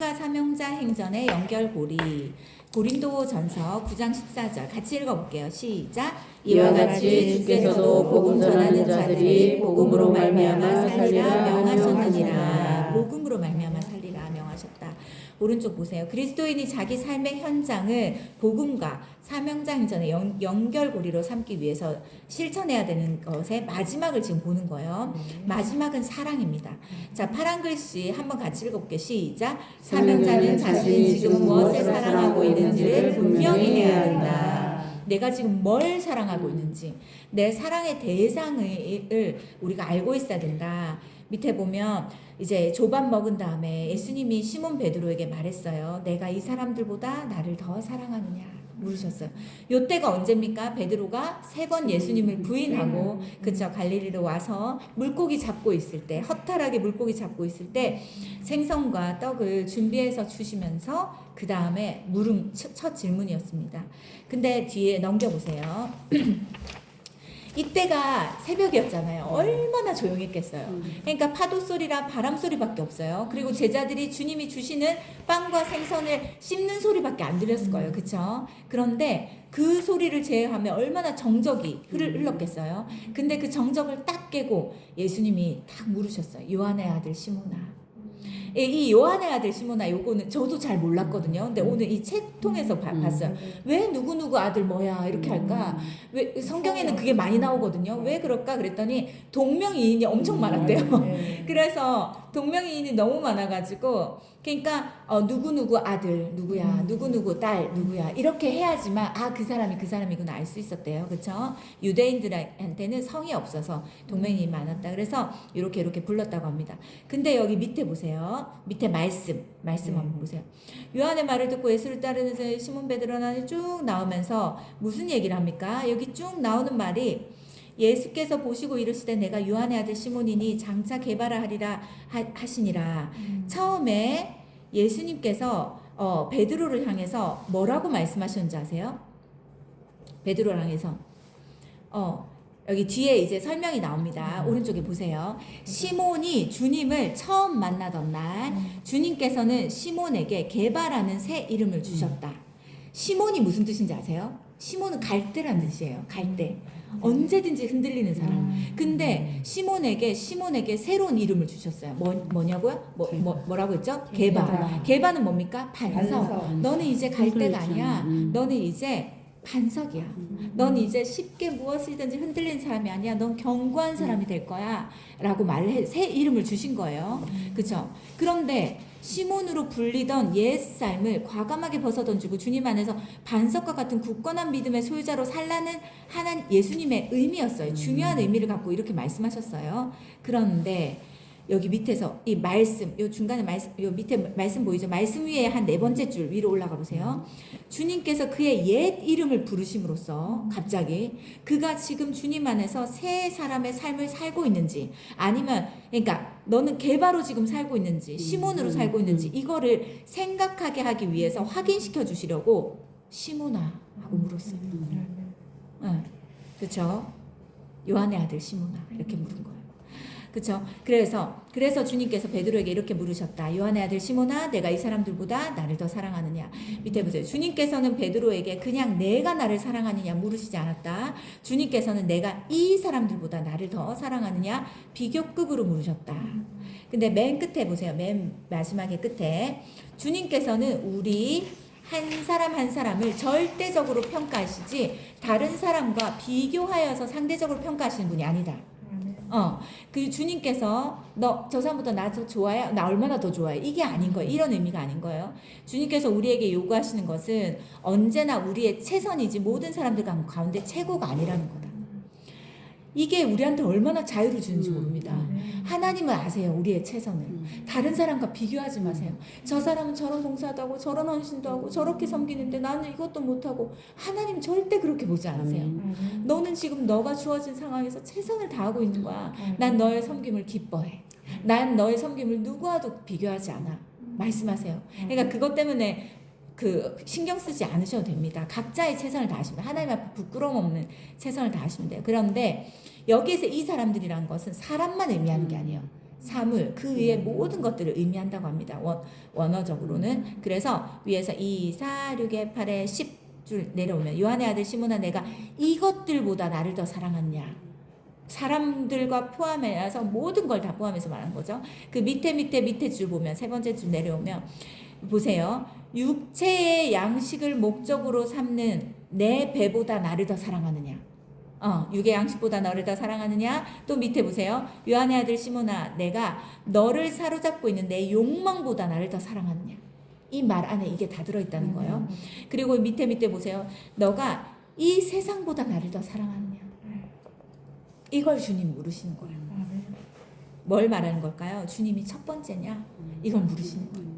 사명자 행전의 연결고리. 고린도전서 9장 14절 같이 읽어볼게요. 시작. 이와 같이 주께서도 복음 전하는 자들이 복음으로 말미암아 살리라 명하셨느니라. 복음으로 말미암아 살리라 명하셨다. 오른쪽 보세요. 그리스도인이 자기 삶의 현장을 복음과 사명자 행전의 연결고리로 삼기 위해서 실천해야 되는 것의 마지막을 지금 보는 거예요. 마지막은 사랑입니다. 자, 파란 글씨 한번 같이 읽어볼게요. 시작. 사명자는 자신이 지금 무엇을 사랑하고 있는지를 분명히 해야 한다. 내가 지금 뭘 사랑하고 있는지, 내 사랑의 대상을 우리가 알고 있어야 된다. 밑에 보면 이제 조밥 먹은 다음에 예수님이 시몬 베드로에게 말했어요. 내가 이 사람들보다 나를 더 사랑하느냐 물으셨어요. 요때가 언제입니까? 베드로가 3번 예수님을 부인하고 그쵸, 갈릴리로 와서 물고기 잡고 있을 때, 허탈하게 물고기 잡고 있을 때 생선과 떡을 준비해서 주시면서 그 다음에 물은 첫 질문이었습니다. 근데 뒤에 넘겨보세요. 이때가 새벽이었잖아요. 얼마나 조용했겠어요. 그러니까 파도 소리랑 바람 소리밖에 없어요. 그리고 제자들이 주님이 주시는 빵과 생선을 씹는 소리밖에 안 들렸을 거예요. 그렇죠? 그런데 그 소리를 제외하면 얼마나 정적이 흘렀겠어요. 근데 그 정적을 딱 깨고 예수님이 딱 물으셨어요. 요한의 아들 시몬아. 이 요한의 아들 시몬아, 요거는 저도 잘 몰랐거든요. 근데 오늘 이 책 통해서 봤어요. 왜 누구누구 아들 뭐야 이렇게 할까? 왜 성경에는 그게 많이 나오거든요. 왜 그럴까 그랬더니 동명이인이 엄청 많았대요. 그래서 동명이인이 너무 많아가지고, 그러니까 누구누구 아들 누구야, 누구누구 딸 누구야 이렇게 해야지만 그 사람이 그 사람이구나 알 수 있었대요. 그렇죠? 유대인들한테는 성이 없어서 동명이인이 많았다. 그래서 이렇게 불렀다고 합니다. 근데 여기 밑에 보세요. 밑에 말씀 한번 보세요. 요한의 말을 듣고 예수를 따르는 시몬 베드로는 쭉 나오면서 무슨 얘기를 합니까? 여기 쭉 나오는 말이, 예수께서 보시고 이르시되 내가 요한의 아들 시몬이니 장차 개발을 하리라 하시니라. 처음에 예수님께서 베드로를 향해서 뭐라고 말씀하셨는지 아세요? 베드로를 향해서 여기 뒤에 이제 설명이 나옵니다. 오른쪽에 보세요. 시몬이 주님을 처음 만나던 날 주님께서는 시몬에게 게바라는 새 이름을 주셨다. 시몬이 무슨 뜻인지 아세요? 시몬은 갈대란 뜻이에요. 갈대. 언제든지 흔들리는 사람. 근데 시몬에게 새로운 이름을 주셨어요. 뭐냐고요? 뭐라고 했죠? 게바. 게바는 뭡니까? 반석. 너는 이제 갈대가 아니야. 너는 이제 반석이야. 넌 이제 쉽게 무엇이든지 흔들리는 사람이 아니야. 넌 견고한 사람이 될 거야. 라고 새 이름을 주신 거예요. 그쵸? 그런데 시몬으로 불리던 옛 삶을 과감하게 벗어던지고 주님 안에서 반석과 같은 굳건한 믿음의 소유자로 살라는 하나님 예수님의 의미였어요. 중요한 의미를 갖고 이렇게 말씀하셨어요. 그런데 여기 밑에서 이 말씀, 요 중간에 말씀, 요 밑에 말씀 보이죠? 말씀 위에 한 4번째 줄 위로 올라가 보세요. 주님께서 그의 옛 이름을 부르심으로써 갑자기 그가 지금 주님 안에서 새 사람의 삶을 살고 있는지, 아니면 그러니까 너는 개바로 지금 살고 있는지 시몬으로 살고 있는지 이거를 생각하게 하기 위해서 확인시켜 주시려고 시몬아 하고 물었어요. 그렇죠? 요한의 아들 시몬아 이렇게 물은 거예요. 그렇죠? 그래서 주님께서 베드로에게 이렇게 물으셨다. 요한의 아들 시몬아, 내가 이 사람들보다 나를 더 사랑하느냐? 밑에 보세요. 주님께서는 베드로에게 그냥 내가 나를 사랑하느냐 물으시지 않았다. 주님께서는 내가 이 사람들보다 나를 더 사랑하느냐 비교급으로 물으셨다. 근데 맨 끝에 보세요. 맨 마지막에 끝에 주님께서는 우리 한 사람 한 사람을 절대적으로 평가하시지 다른 사람과 비교하여서 상대적으로 평가하시는 분이 아니다. 그 주님께서 저 사람보다 나 더 좋아해? 나 얼마나 더 좋아해? 이게 아닌 거예요. 이런 의미가 아닌 거예요. 주님께서 우리에게 요구하시는 것은 언제나 우리의 최선이지 모든 사람들 가운데 최고가 아니라는 거다. 이게 우리한테 얼마나 자유를 주는지 모릅니다. 하나님은 아세요. 우리의 최선을. 다른 사람과 비교하지 마세요. 저 사람은 저런 봉사도 하고 저런 헌신도 하고 저렇게 섬기는데 나는 이것도 못하고. 하나님 절대 그렇게 보지 않으세요. 너는 지금 너가 주어진 상황에서 최선을 다하고 있는 거야. 난 너의 섬김을 기뻐해. 난 너의 섬김을 누구와도 비교하지 않아. 말씀하세요. 그러니까 그것 때문에 신경 쓰지 않으셔도 됩니다. 각자의 최선을 다하시면, 하나님 앞에 부끄러움 없는 최선을 다하시면 돼요. 그런데 여기에서 이 사람들이란 것은 사람만 의미하는 게 아니에요. 사물, 그 위에 모든 것들을 의미한다고 합니다. 원어적으로는. 그래서 위에서 2, 4, 6에 8에 10줄 내려오면 요한의 아들 시몬아 내가 이것들보다 나를 더 사랑하느냐. 사람들과 포함해서 모든 걸 다 포함해서 말하는 거죠. 그 밑에 줄 보면 세 번째 줄 내려오면 보세요. 육체의 양식을 목적으로 삼는 내 배보다 나를 더 사랑하느냐. 육의 양식보다 너를 더 사랑하느냐. 또 밑에 보세요. 요한의 아들 시몬아 내가 너를 사로잡고 있는 내 욕망보다 나를 더 사랑하느냐. 이 말 안에 이게 다 들어있다는 거예요. 그리고 밑에 보세요. 너가 이 세상보다 나를 더 사랑하느냐. 이걸 주님 물으시는 거예요. 뭘 말하는 걸까요? 주님이 첫 번째냐? 이걸 물으시는 거예요.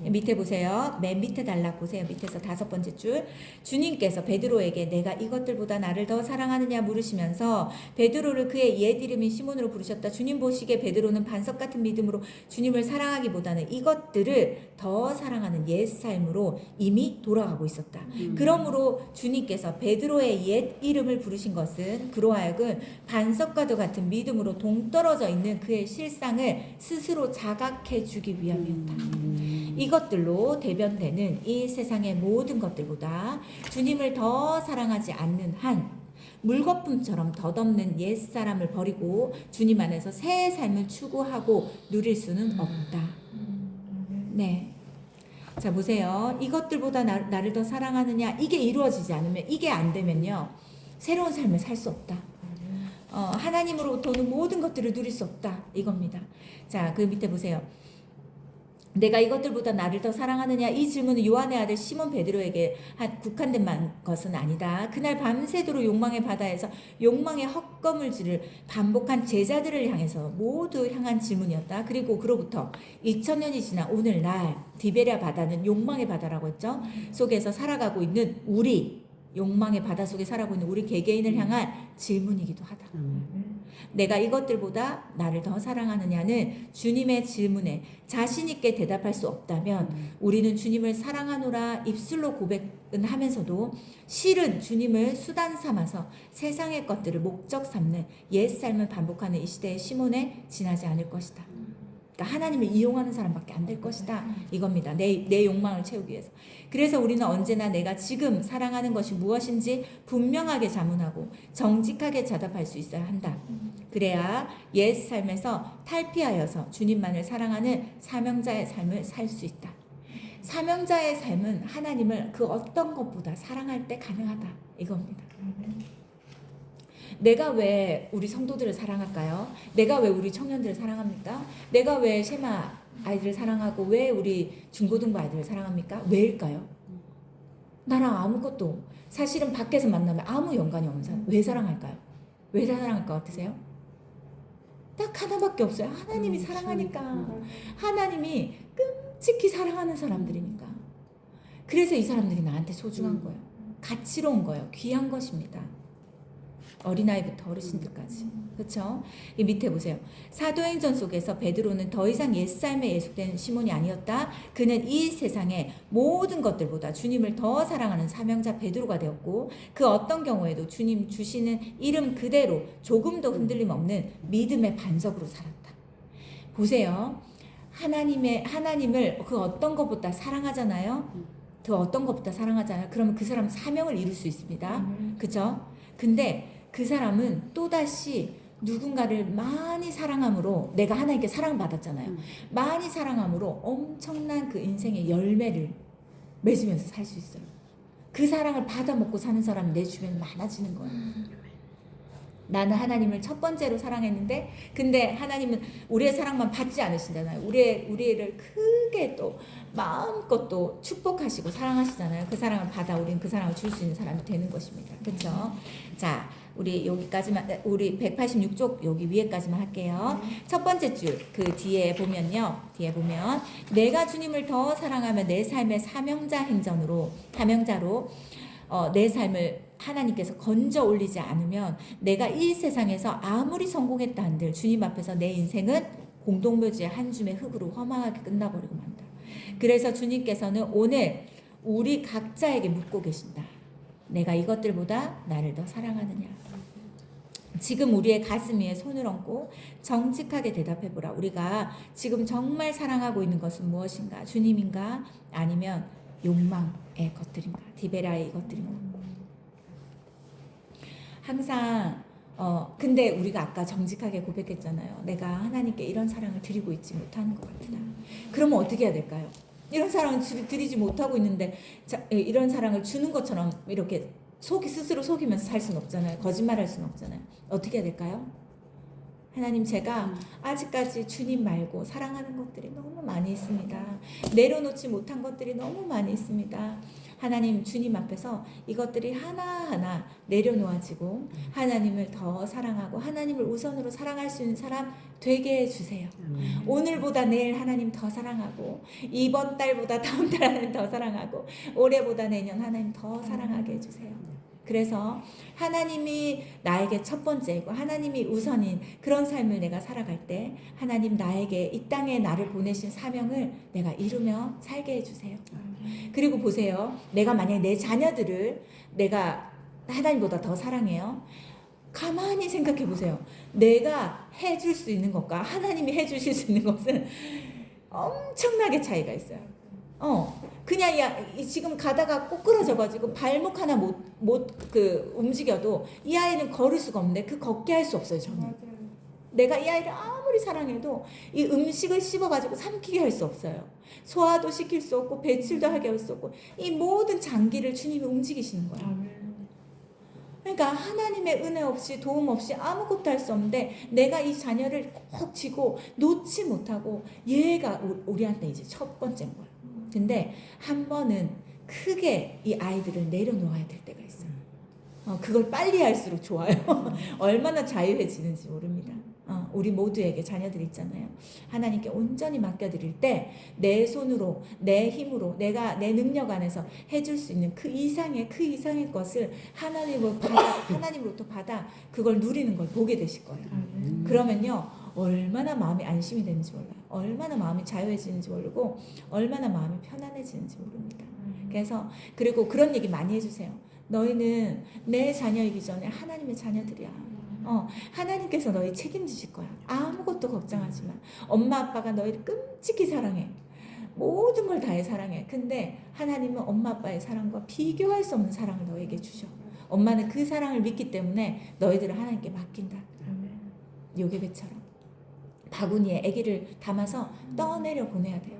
밑에 보세요. 맨 밑에 단락 보세요. 밑에서 5번째 줄. 주님께서 베드로에게 내가 이것들보다 나를 더 사랑하느냐 물으시면서 베드로를 그의 옛 이름인 시몬으로 부르셨다. 주님 보시기에 베드로는 반석 같은 믿음으로 주님을 사랑하기보다는 이것들을 더 사랑하는 옛 삶으로 이미 돌아가고 있었다. 그러므로 주님께서 베드로의 옛 이름을 부르신 것은 그로 하여금 반석과도 같은 믿음으로 동떨어져 있는 그의 실상을 스스로 자각해 주기 위함이었다. 이것들로 대변되는 이 세상의 모든 것들보다 주님을 더 사랑하지 않는 한 물거품처럼 덧없는 옛사람을 버리고 주님 안에서 새 삶을 추구하고 누릴 수는 없다. 네. 자 보세요. 이것들보다 나를 더 사랑하느냐. 이게 이루어지지 않으면, 이게 안 되면요 새로운 삶을 살 수 없다. 하나님으로부터 오는 모든 것들을 누릴 수 없다. 이겁니다. 자, 그 밑에 보세요. 내가 이것들보다 나를 더 사랑하느냐. 이 질문은 요한의 아들 시몬 베드로에게 국한된 것은 아니다. 그날 밤새도록 욕망의 바다에서 욕망의 헛거물질을 반복한 제자들을 향해서 모두 향한 질문이었다. 그리고 그로부터 2000년이 지난 오늘날 디베랴 바다는 욕망의 바다라고 했죠. 속에서 살아가고 있는 우리, 욕망의 바다 속에 살아가고 있는 우리 개개인을 향한 질문이기도 하다. 내가 이것들보다 나를 더 사랑하느냐는 주님의 질문에 자신 있게 대답할 수 없다면 우리는 주님을 사랑하노라 입술로 고백은 하면서도 실은 주님을 수단 삼아서 세상의 것들을 목적 삼는 옛삶을 반복하는 이 시대의 시몬에 지나지 않을 것이다. 그러니까 하나님을 이용하는 사람밖에 안 될 것이다. 이겁니다. 내 욕망을 채우기 위해서. 그래서 우리는 언제나 내가 지금 사랑하는 것이 무엇인지 분명하게 자문하고 정직하게 대답할 수 있어야 한다. 그래야 옛 삶에서 탈피하여서 주님만을 사랑하는 사명자의 삶을 살 수 있다. 사명자의 삶은 하나님을 그 어떤 것보다 사랑할 때 가능하다. 이겁니다. 내가 왜 우리 성도들을 사랑할까요? 내가 왜 우리 청년들을 사랑합니까? 내가 왜 쉐마 아이들을 사랑하고 왜 우리 중고등부 아이들을 사랑합니까? 왜일까요? 나랑 아무것도 사실은 밖에서 만나면 아무 연관이 없는 사람 왜 사랑할까요? 왜 사랑할 것 같으세요? 딱 하나밖에 없어요. 하나님이 사랑하니까. 하나님이 끔찍히 사랑하는 사람들이니까. 그래서 이 사람들이 나한테 소중한 거예요. 가치로운 거예요. 귀한 것입니다. 어린아이부터 어르신들까지. 그렇죠? 이 밑에 보세요. 사도행전 속에서 베드로는 더 이상 옛삶에 예속된 시몬이 아니었다. 그는 이 세상의 모든 것들보다 주님을 더 사랑하는 사명자 베드로가 되었고 그 어떤 경우에도 주님 주시는 이름 그대로 조금도 흔들림 없는 믿음의 반석으로 살았다. 보세요. 하나님을 그 어떤 것보다 사랑하잖아요. 그 어떤 것보다 사랑하잖아요. 그러면 그 사람은 사명을 이룰 수 있습니다. 그렇죠? 근데 그 사람은 또다시 누군가를 많이 사랑함으로 내가 하나님께 사랑받았잖아요. 많이 사랑함으로 엄청난 그 인생의 열매를 맺으면서 살 수 있어요. 그 사랑을 받아먹고 사는 사람이 내 주변에 많아지는 거예요. 나는 하나님을 첫 번째로 사랑했는데 근데 하나님은 우리의 사랑만 받지 않으시잖아요. 우리를 크게 또 마음껏 또 축복하시고 사랑하시잖아요. 그 사랑을 받아 우리는 그 사랑을 줄 수 있는 사람이 되는 것입니다. 그렇죠? 자, 우리 여기까지만, 우리 186쪽 여기 위에까지만 할게요. 첫 번째 줄 그 뒤에 보면 내가 주님을 더 사랑하면 내 삶의 사명자로 내 삶을 하나님께서 건져 올리지 않으면 내가 이 세상에서 아무리 성공했다 한들 주님 앞에서 내 인생은 공동묘지의 한 줌의 흙으로 허망하게 끝나버리고 만다. 그래서 주님께서는 오늘 우리 각자에게 묻고 계신다. 내가 이것들보다 나를 더 사랑하느냐. 지금 우리의 가슴 위에 손을 얹고 정직하게 대답해 보라. 우리가 지금 정말 사랑하고 있는 것은 무엇인가? 주님인가? 아니면 욕망의 것들인가? 디베라의 것들인가? 항상 근데 우리가 아까 정직하게 고백했잖아요. 내가 하나님께 이런 사랑을 드리고 있지 못하는 것 같다. 그러면 어떻게 해야 될까요? 이런 사랑을 드리지 못하고 있는데 이런 사랑을 주는 것처럼 이렇게 스스로 속이면서 살 수는 없잖아요. 거짓말할 수는 없잖아요. 어떻게 해야 될까요? 하나님, 제가 아직까지 주님 말고 사랑하는 것들이 너무 많이 있습니다. 내려놓지 못한 것들이 너무 많이 있습니다. 하나님, 주님 앞에서 이것들이 하나하나 내려놓아지고 하나님을 더 사랑하고 하나님을 우선으로 사랑할 수 있는 사람 되게 해주세요. 오늘보다 내일 하나님 더 사랑하고, 이번 달보다 다음 달 하나님 더 사랑하고, 올해보다 내년 하나님 더 사랑하게 해주세요. 그래서 하나님이 나에게 첫 번째이고 하나님이 우선인 그런 삶을 내가 살아갈 때 하나님, 나에게 이 땅에 나를 보내신 사명을 내가 이루며 살게 해주세요. 그리고 보세요. 내가 만약에 내 자녀들을 내가 하나님보다 더 사랑해요. 가만히 생각해 보세요. 내가 해줄 수 있는 것과 하나님이 해주실 수 있는 것은 엄청나게 차이가 있어요. 그냥 지금 가다가 꼬꾸라져가지고 발목 하나 못 움직여도 이 아이는 걸을 수가 없는데 그 걷게 할 수 없어요, 저는. 내가 이 아이를 아무리 사랑해도 이 음식을 씹어가지고 삼키게 할 수 없어요. 소화도 시킬 수 없고 배출도 하게 할 수 없고 이 모든 장기를 주님이 움직이시는 거예요. 그러니까 하나님의 은혜 없이 도움 없이 아무것도 할 수 없는데 내가 이 자녀를 꼭 쥐고 놓지 못하고 얘가 우리한테 이제 첫 번째인 거예요. 근데 한 번은 크게 이 아이들을 내려놓아야 될 때가 있어요. 그걸 빨리 할수록 좋아요. 얼마나 자유해지는지 모릅니다. 우리 모두에게 자녀들 있잖아요. 하나님께 온전히 맡겨드릴 때 내 손으로, 내 힘으로, 내가 내 능력 안에서 해줄 수 있는 그 이상의 것을 하나님으로부터 받아 그걸 누리는 걸 보게 되실 거예요. 그러면요, 얼마나 마음이 안심이 되는지 몰라요. 얼마나 마음이 자유해지는지 모르고 얼마나 마음이 편안해지는지 모릅니다. 그래서 그리고 그런 얘기 많이 해주세요. 너희는 내 자녀이기 전에 하나님의 자녀들이야. 하나님께서 너희 책임지실 거야. 아무것도 걱정하지 마. 엄마 아빠가 너희를 끔찍히 사랑해. 모든 걸 다해 사랑해. 근데 하나님은 엄마 아빠의 사랑과 비교할 수 없는 사랑을 너에게 주셔. 엄마는 그 사랑을 믿기 때문에 너희들을 하나님께 맡긴다. 요괴배처럼 바구니에 아기를 담아서 떠내려 보내야 돼요.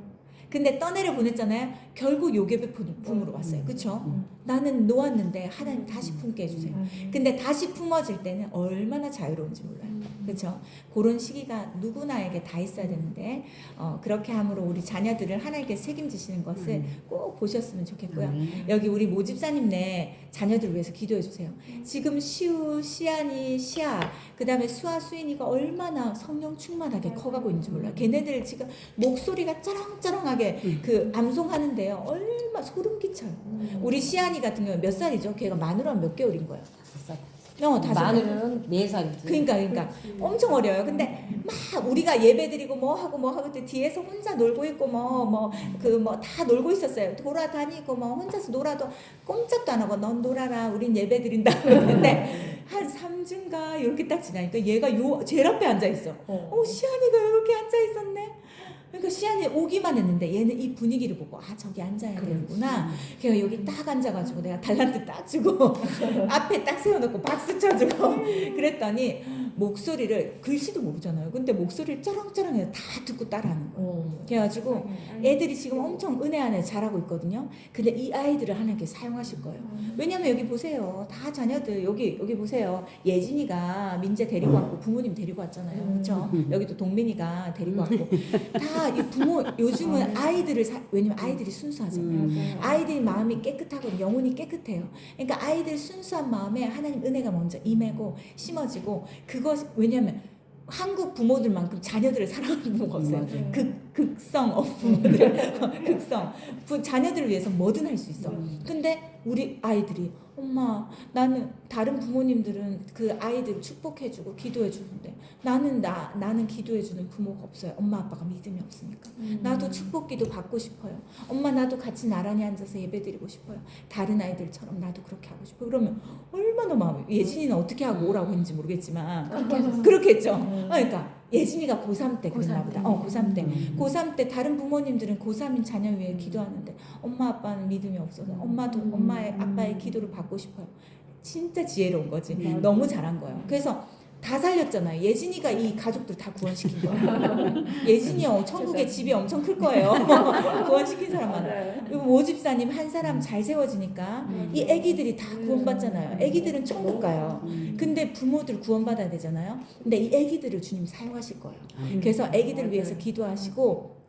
근데 떠내려 보냈잖아요. 결국 요괴배 품으로 왔어요. 그렇죠? 나는 놓았는데 하나님 다시 품게 해주세요. 근데 다시 품어질 때는 얼마나 자유로운지 몰라요. 그렇죠? 그런 시기가 누구나에게 다 있어야 되는데 그렇게 함으로 우리 자녀들을 하나님께 책임지시는 것을 꼭 보셨으면 좋겠고요. 여기 우리 모집사님네 자녀들을 위해서 기도해 주세요. 지금 시우, 시안이, 시아, 그 다음에 수아, 수인이가 얼마나 성령 충만하게 커가고 있는지 몰라요. 걔네들 지금 목소리가 쩌렁쩌렁하게 그 암송하는데요. 얼마 소름 끼쳐요. 우리 시안이 같은 경우 몇 살이죠? 걔가 만으로 한 몇 개월인 거예요? 5살. 마늘은 4살이지. 그러니까 엄청 어려요. 근데 막 우리가 예배드리고 뭐 하고 때 뒤에서 혼자 놀고 있고 다 놀고 있었어요. 돌아다니고 혼자서 놀아도 꼼짝도 안 하고 넌 놀아라. 우린 예배드린다. 그러는데 한 3주인가 이렇게 딱 지나니까 얘가 제일 앞에 앉아 있어. 시안이가 이렇게 앉아 있었네. 그러니까 시안이 오기만 했는데 얘는 이 분위기를 보고 저기 앉아야 되는구나. 걔가 여기 딱 앉아가지고 내가 달란트 딱 주고 앞에 딱 세워놓고 박수 쳐주고 그랬더니 목소리를 글씨도 모르잖아요. 근데 목소리를 쩌렁쩌렁해서 다 듣고 따라하는 거예요. 그래가지고 애들이 지금 엄청 은혜 안에 자라고 있거든요. 근데 이 아이들을 하나님께 사용하실 거예요. 왜냐면 여기 보세요. 다 자녀들 여기 보세요. 예진이가 민재 데리고 왔고 부모님 데리고 왔잖아요. 그렇죠? 여기도 동민이가 데리고 왔고 다 이 부모 요즘은 아이들을 왜냐면 아이들이 순수하잖아요. 아이들이 마음이 깨끗하고 영혼이 깨끗해요. 그러니까 아이들 순수한 마음에 하나님 은혜가 먼저 임하고 심어지고 그것 왜냐면 한국 부모들만큼 자녀들을 사랑하는 부모가 없어요. 극성 부모들 극성 자녀들을 위해서 뭐든 할 수 있어. 근데 우리 아이들이 엄마 나는 다른 부모님들은 그 아이들을 축복해주고 기도해주는데 나는 기도해주는 부모가 없어요. 엄마 아빠가 믿음이 없으니까. 나도 축복기도 받고 싶어요. 엄마 나도 같이 나란히 앉아서 예배드리고 싶어요. 다른 아이들처럼 나도 그렇게 하고 싶어요. 그러면 얼마나 마음이 예진이는 어떻게 하고 오라고 했는지 모르겠지만 그렇게 했죠. 그러니까 예진이가 고3 때 그랬나 보다. 고3 때. 고3 때 다른 부모님들은 고3인 자녀 위해 기도하는데 엄마 아빠는 믿음이 없어서 엄마도 엄마의 아빠의 기도를 받고 싶어요. 진짜 지혜로운 거지. 너무 잘한 거예요. 그래서 다 살렸잖아요. 예진이가 이 가족들 다 구원시킨 거예요. 예진이 천국에 집이 엄청 클 거예요. 구원시킨 사람만. 그리고 모집사님 한 사람 잘 세워지니까 이 애기들이 다 구원받잖아요. 애기들은 천국 가요. 근데 부모들 구원받아야 되잖아요. 근데 이 애기들을 주님 사용하실 거예요. 그래서 애기들을 위해서 기도하시고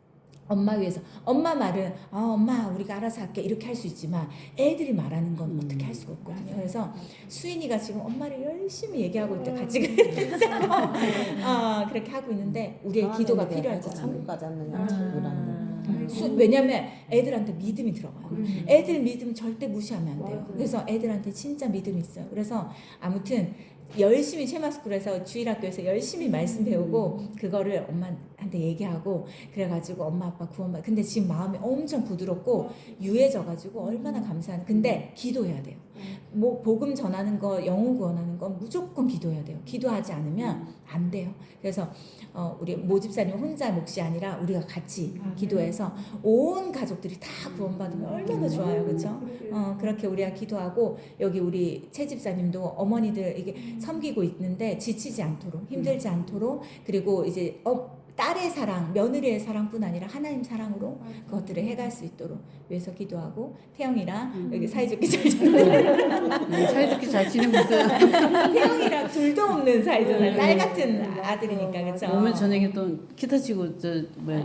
엄마 위해서 엄마 말은 엄마 우리가 알아서 할게 이렇게 할 수 있지만 애들이 말하는 건 어떻게 할 수가 없거든요. 그래서 수인이가 지금 엄마를 열심히 얘기하고 있대 같이 그렇게 하고 있는데 우리의 기도가 필요할 것 같아요. 천국 가잖아요. 왜냐면 애들한테 믿음이 들어가요. 애들 믿음 절대 무시하면 안 돼요. 그래서 애들한테 진짜 믿음이 있어요. 그래서 아무튼 열심히 체마스쿨에서 주일학교에서 열심히 말씀 배우고 그거를 엄마한테 얘기하고 그래가지고 엄마 아빠 구원받. 근데 지금 마음이 엄청 부드럽고 유해져가지고 얼마나 감사한. 근데 기도해야 돼요. 뭐 복음 전하는 거, 영혼 구원하는 건 무조건 기도해야 돼요. 기도하지 않으면 안 돼요. 그래서 우리 모집사님 혼자 몫이 아니라 우리가 같이 기도해서 온 가족들이 다 구원받으면 얼마나 좋아요, 그렇죠? 그렇게 우리가 기도하고 여기 우리 최 집사님도 어머니들 이게 섬기고 있는데 지치지 않도록 힘들지 않도록 그리고 이제 딸의 사랑, 며느리의 사랑뿐 아니라 하나님 사랑으로 그것들을 해갈 수 있도록 위해서 기도하고 태영이랑 여기 사이좋게 잘 지내는 사이좋게 잘 지내고 있어요. 태영이랑 둘도 없는 사이잖아요. 딸 같은 아들이니까 그렇죠. 오면 저녁에 또 기타 치고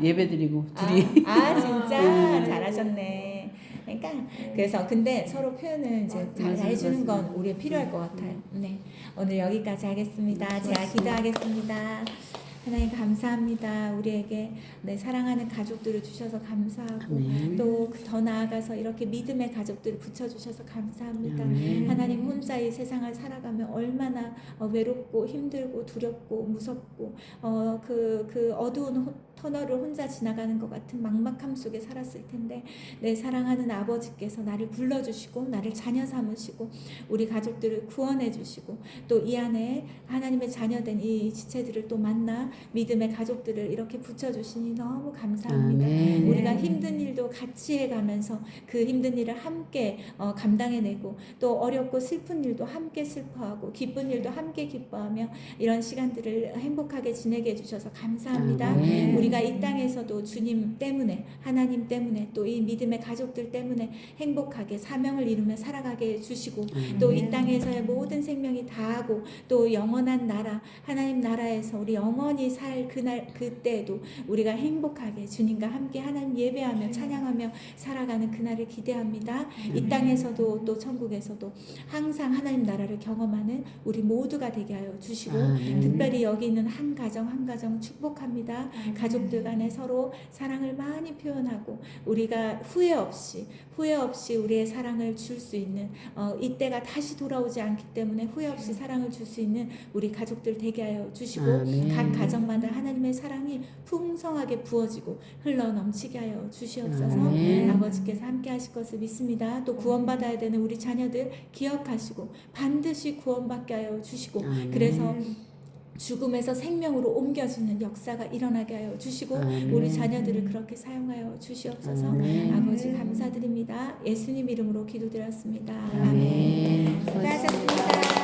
예배 드리고 둘이. 진짜 잘하셨네. 그러니까 그래서 근데 서로 표현을 이제 잘 해주는 건 우리에 필요할 것 같아요. 네, 오늘 여기까지 하겠습니다. 제가 기도하겠습니다. 하나님 감사합니다. 우리에게 사랑하는 가족들을 주셔서 감사하고 또 더 나아가서 이렇게 믿음의 가족들을 붙여주셔서 감사합니다. 하나님 혼자 이 세상을 살아가면 얼마나 외롭고 힘들고 두렵고 무섭고 그 어두운 터널을 혼자 지나가는 것 같은 막막함 속에 살았을 텐데 내 사랑하는 아버지께서 나를 불러주시고 나를 자녀 삼으시고 우리 가족들을 구원해 주시고 또 이 안에 하나님의 자녀된 이 지체들을 또 만나 믿음의 가족들을 이렇게 붙여주시니 너무 감사합니다. 아멘. 우리가 힘든 일도 같이 해가면서 그 힘든 일을 함께 감당해내고 또 어렵고 슬픈 일도 함께 슬퍼하고 기쁜 일도 함께 기뻐하며 이런 시간들을 행복하게 지내게 해주셔서 감사합니다. 아멘. 우리가 이 땅에서도 주님 때문에 하나님 때문에 또 이 믿음의 가족들 때문에 행복하게 사명을 이루며 살아가게 해주시고 또 이 땅에서의 모든 생명이 다하고 또 영원한 나라 하나님 나라에서 우리 영원히 살 그때에도 우리가 행복하게 주님과 함께 하나님 예배하며 찬양하며 살아가는 그날을 기대합니다. 이 땅에서도 또 천국에서도 항상 하나님 나라를 경험하는 우리 모두가 되게 하여 주시고 특별히 여기 있는 한 가정 축복합니다. 가족들 간에 서로 사랑을 많이 표현하고 우리가 후회 없이 우리의 사랑을 줄 수 있는 이때가 다시 돌아오지 않기 때문에 후회 없이 사랑을 줄 수 있는 우리 가족들 되게 하여 주시고 각 가정마다 하나님의 사랑이 풍성하게 부어지고 흘러 넘치게 하여 주시옵소서. 아버지께서 함께 하실 것을 믿습니다. 또 구원받아야 되는 우리 자녀들 기억하시고 반드시 구원받게 하여 주시고 그래서 죽음에서 생명으로 옮겨지는 역사가 일어나게 하여 주시고 우리 자녀들을 그렇게 사용하여 주시옵소서. 아버지 감사드립니다. 예수님 이름으로 기도드렸습니다. 아멘. 수고하셨습니다.